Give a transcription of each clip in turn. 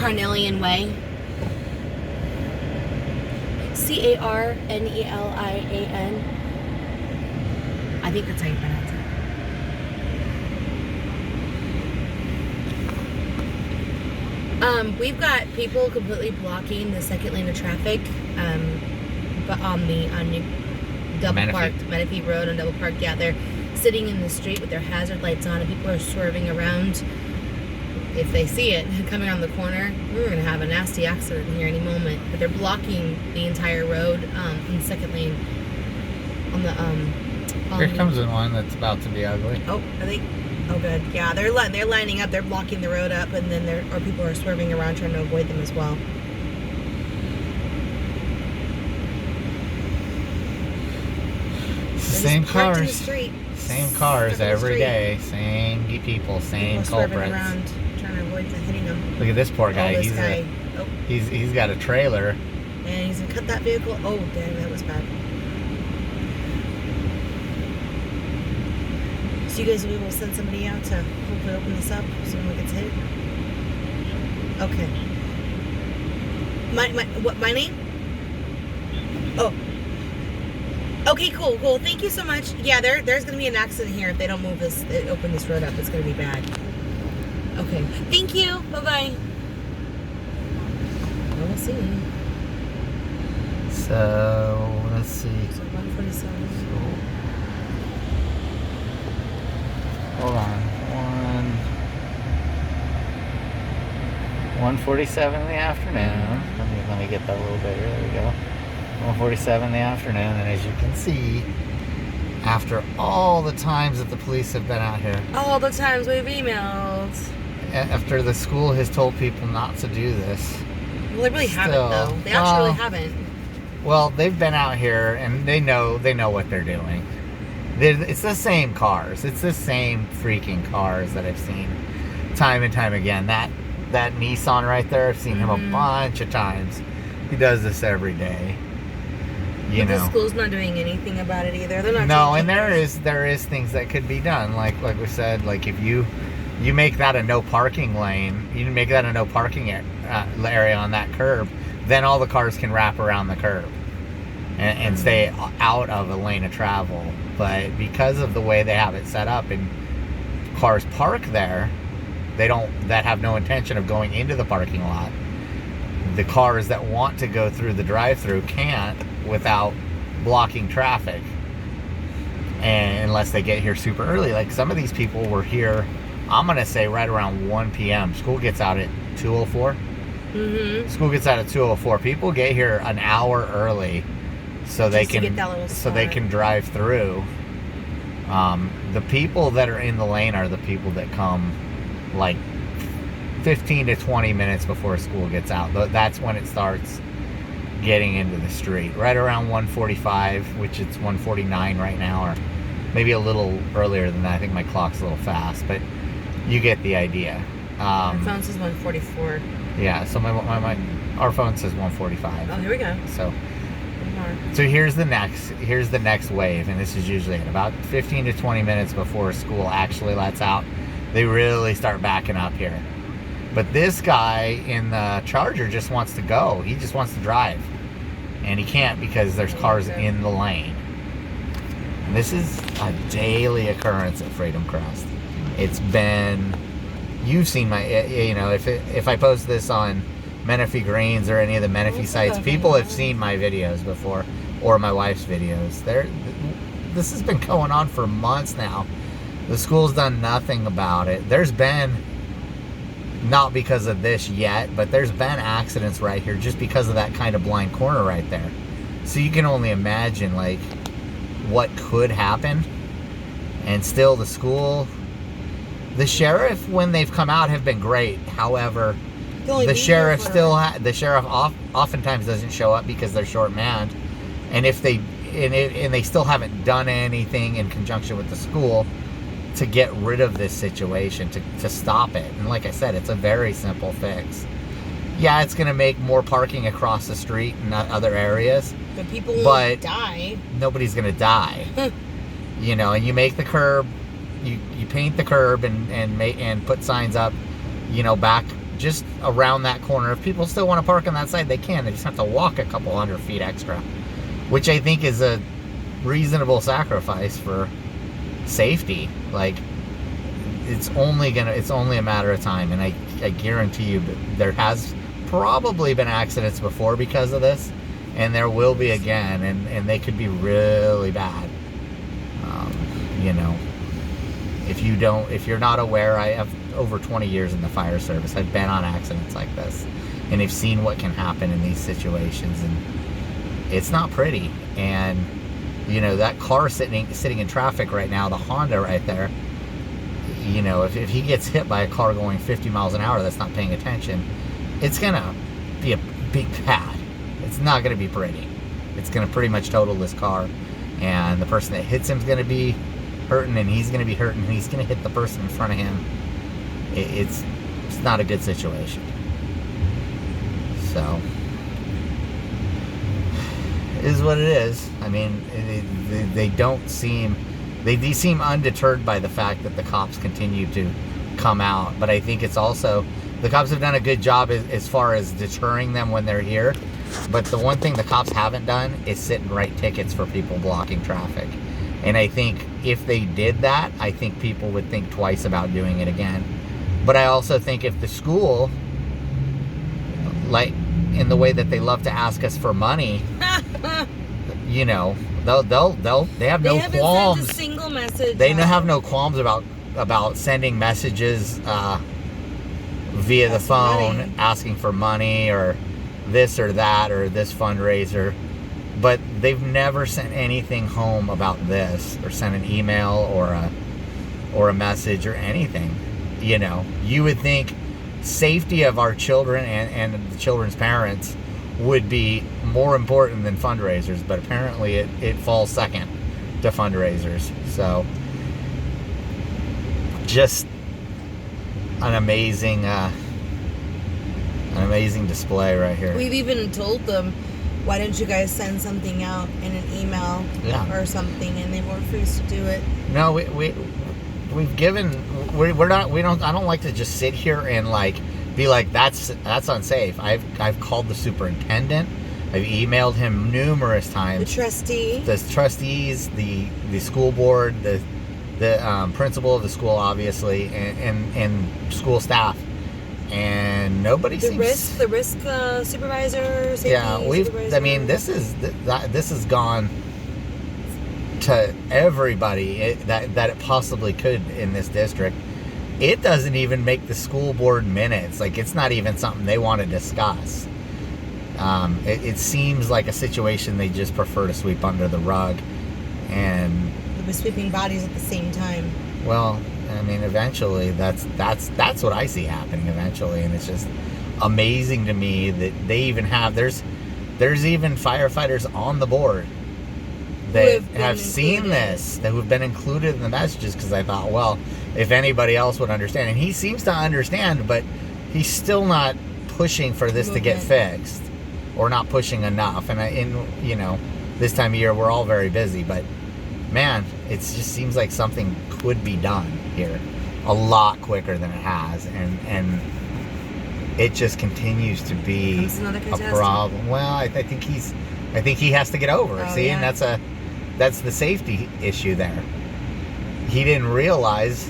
Carnelian Way. Carnelian. I think that's how you pronounce it. We've got people completely blocking the second lane of traffic, but on double parked Menifee Road on double parked. Yeah, they're sitting in the street with their hazard lights on, and people are swerving around. If they see it coming on the corner, we're going to have a nasty accident here any moment. But they're blocking the entire road in the second lane. On the Here comes one that's about to be ugly. Oh, are they? Oh, good. Yeah, they're lining up. They're blocking the road up, and then people are swerving around trying to avoid them as well. Same cars. In the street. Same cars every day. Same people. Same culprits. Around trying to avoid hitting them. Look at this poor guy. Oh, this guy. He's got a trailer. And he's gonna cut that vehicle. Oh, dang, that was bad. So you guys will be able to send somebody out to hopefully open this up so no one gets hit? Okay. My name? Oh. Okay, cool. Thank you so much. Yeah, there's gonna be an accident here if they don't open this road up. It's gonna be bad. Okay. Thank you. Bye-bye. We'll see. So, let's see. So 147. Hold on. 1:47 in the afternoon. Let me get that a little bit. There we go. 1:47 in the afternoon, and as you can see, after all the times that the police have been out here, all the times we've emailed, after the school has told people not to do this. Well, they really haven't, though. They actually really haven't. Well, they've been out here, and they know what they're doing. It's the same cars. It's the same freaking cars that I've seen time and time again. That Nissan right there, I've seen him a bunch of times. He does this every day. You know. The school's not doing anything about it either. They're not. No, and there is things that could be done. Like we said, like if you make that a no parking lane, you make that a no parking area on that curb, then all the cars can wrap around the curb and stay out of a lane of travel. But because of the way they have it set up and cars park there, that have no intention of going into the parking lot. The cars that want to go through the drive-through can't without blocking traffic, and unless they get here super early. Like some of these people were here, I'm gonna say right around 1 p.m. School gets out at 2:04. School gets out at 2:04. People get here an hour early so they can drive through. The people that are in the lane are the people that come like 15 to 20 minutes before school gets out. That's when it starts getting into the street. Right around 1:45, which it's 1:49 right now, or maybe a little earlier than that. I think my clock's a little fast, but you get the idea. My phone says 1:44. Yeah, so our phone says 1:45. Oh, here we go. So here's the next wave, and this is usually at about 15 to 20 minutes before school actually lets out. They really start backing up here. But this guy in the Charger just wants to go. He just wants to drive. And he can't because there's cars in the lane. And this is a daily occurrence at Freedom Crest. It's been, you've seen my, if I post this on Menifee Greens or any of the Menifee sites, people have seen my videos before, or my wife's videos. This has been going on for months now. The school's done nothing about it. There's been, not because of this yet, but there's been accidents right here just because of that kind of blind corner right there. So you can only imagine like what could happen. And still the school, the sheriff, when they've come out, have been great. However, the sheriff oftentimes doesn't show up because they're short-manned. And if they still haven't done anything in conjunction with the school to get rid of this situation, to stop it. And like I said, it's a very simple fix. Yeah, it's going to make more parking across the street in other areas. But people won't die. Nobody's going to die. And you make the curb, you paint the curb and put signs up, back just around that corner. If people still want to park on that side, they can. They just have to walk a couple 100 feet extra, which I think is a reasonable sacrifice for safety. Like, it's only a matter of time, and I guarantee you there has probably been accidents before because of this, and there will be again, and they could be really bad. You know, if you're not aware, I have over 20 years in the fire service. I've been on accidents like this, and I've seen what can happen in these situations, and it's not pretty. And you know, that car sitting in traffic right now, the Honda right there, you know, if he gets hit by a car going 50 miles an hour that's not paying attention, it's gonna be a big pad. It's not gonna be pretty. It's gonna pretty much total this car, and the person that hits him is gonna be hurting, and he's gonna be hurting, and he's gonna hit the person in front of him. It's not a good situation. So, it is what it is. I mean, they seem undeterred by the fact that the cops continue to come out. But I think it's also, the cops have done a good job as far as deterring them when they're here. But the one thing the cops haven't done is sit and write tickets for people blocking traffic. And I think if they did that, I think people would think twice about doing it again. But I also think if the school, like in the way that they love to ask us for money, you know, they have no qualms. Sent a single message. They have no qualms about sending messages via the phone asking for money or this or that or this fundraiser. But they've never sent anything home about this, or sent an email or a message or anything. You know, you would think safety of our children and the children's parents would be more important than fundraisers, but apparently it falls second to fundraisers. So, just an amazing display right here. We've even told them, why don't you guys send something out in an email or something, and they refused to do it. No, we've given, I don't like to just sit here and like be like, that's unsafe. I've called the superintendent. I've emailed him numerous times. The trustees, the school board, the principal of the school, obviously, and school staff, and nobody seems. The risk supervisor. Supervisor. I mean, this has gone to everybody that it possibly could in this district. It doesn't even make the school board minutes. Like, it's not even something they want to discuss. It seems like a situation they just prefer to sweep under the rug, and they'll be sweeping bodies at the same time. Well, I mean, eventually that's what I see happening eventually, and it's just amazing to me that they even have there's even firefighters on the board that have seen this, that who've been included in the messages, because I thought, well, if anybody else would understand. And he seems to understand, but he's still not pushing for this to get fixed, or not pushing enough. And you know, this time of year we're all very busy, but man, it just seems like something could be done here a lot quicker than it has, and it just continues to be a problem. Well, I think he has to get over it. See, and that's the safety issue there. He didn't realize.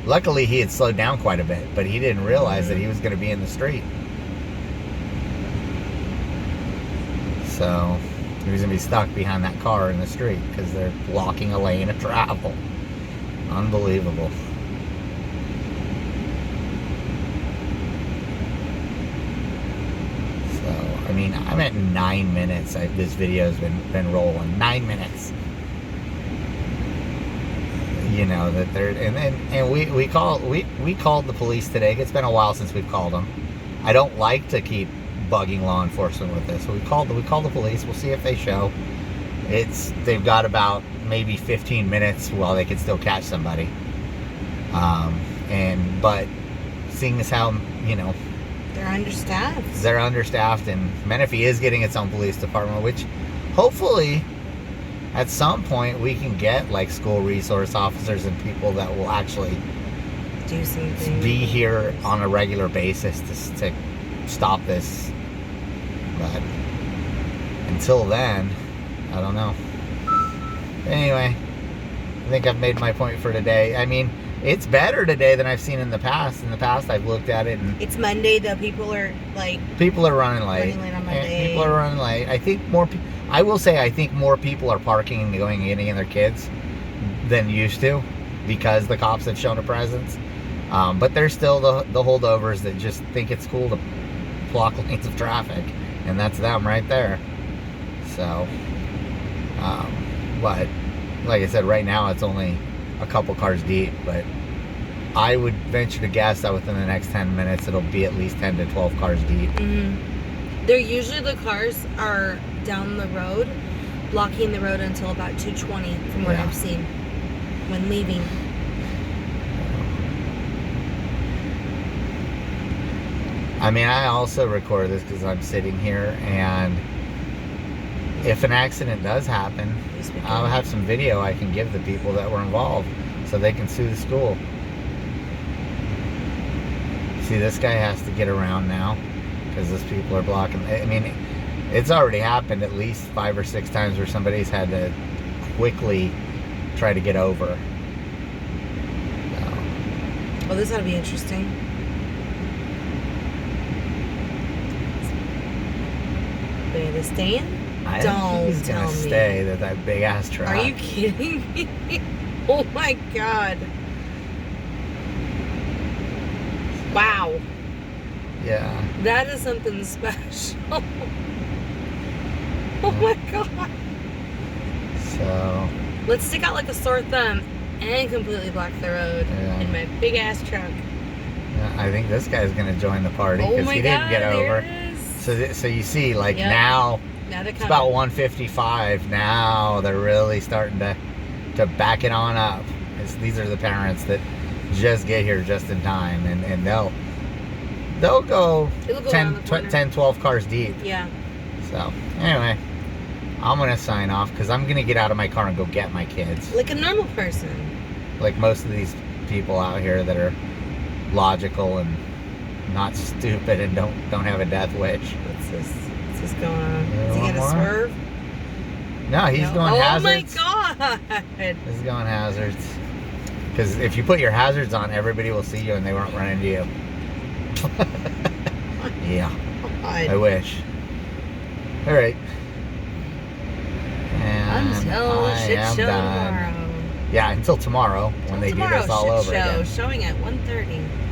Luckily, he had slowed down quite a bit, but he didn't realize that he was going to be in the street. So he was going to be stuck behind that car in the street because they're blocking a lane of travel. Unbelievable. So, I mean, I'm at 9 minutes. This video's been rolling 9 minutes. You know that they're, and we called the police today. It's been a while since we've called them. I don't like to keep bugging law enforcement with this. So we called the police. We'll see if they show. They've got about maybe 15 minutes while they can still catch somebody. But seeing as how, you know, they're understaffed, and Menifee is getting its own police department, which hopefully at some point we can get like school resource officers and people that will actually do something. be here on a regular basis to stop this. But until then, I don't know. Anyway, I think I've made my point for today. I mean, it's better today than I've seen in the past. In the past, I've looked at it and it's Monday though. People are like running late. Running late on Monday. People are running late. I think more. I will say I think more people are parking and going and getting in their kids than used to because the cops have shown a presence. But there's still the holdovers that just think it's cool to block lanes of traffic, and that's them right there. So, but like I said, right now it's only a couple cars deep, but I would venture to guess that within the next 10 minutes it'll be at least 10 to 12 cars deep. They're usually, the cars are down the road, blocking the road until about 2:20 from what I've seen when leaving. I mean, I also record this because I'm sitting here, and if an accident does happen, I'll have some video I can give the people that were involved so they can sue the school. See, this guy has to get around now because those people are blocking. I mean, it's already happened at least 5 or 6 times where somebody's had to quickly try to get over. So. Well, this ought to be interesting. Are they staying? I Don't think he's gonna stay. That big ass truck. Are you kidding me? Oh my god! Wow. Yeah. That is something special. Oh my god. So. Let's stick out like a sore thumb and completely block the road in my big ass truck. Yeah, I think this guy's gonna join the party because he didn't get over. So you see, like now it's about 1:55. Now they're really starting to back it on up. These are the parents that just get here just in time, and they'll go 10, 12 cars deep. Yeah. So anyway, I'm gonna sign off because I'm gonna get out of my car and go get my kids. Like a normal person. Like most of these people out here that are logical and not stupid and don't have a death wish. What's this going on? Is he gonna swerve? No, he's going hazards. Oh my god! He's going hazards. Because if you put your hazards on, everybody will see you and they won't run into you. Yeah. God. I wish. All right. And until shit show tomorrow. Yeah, until tomorrow when they do this all over again. Showing at 1:30.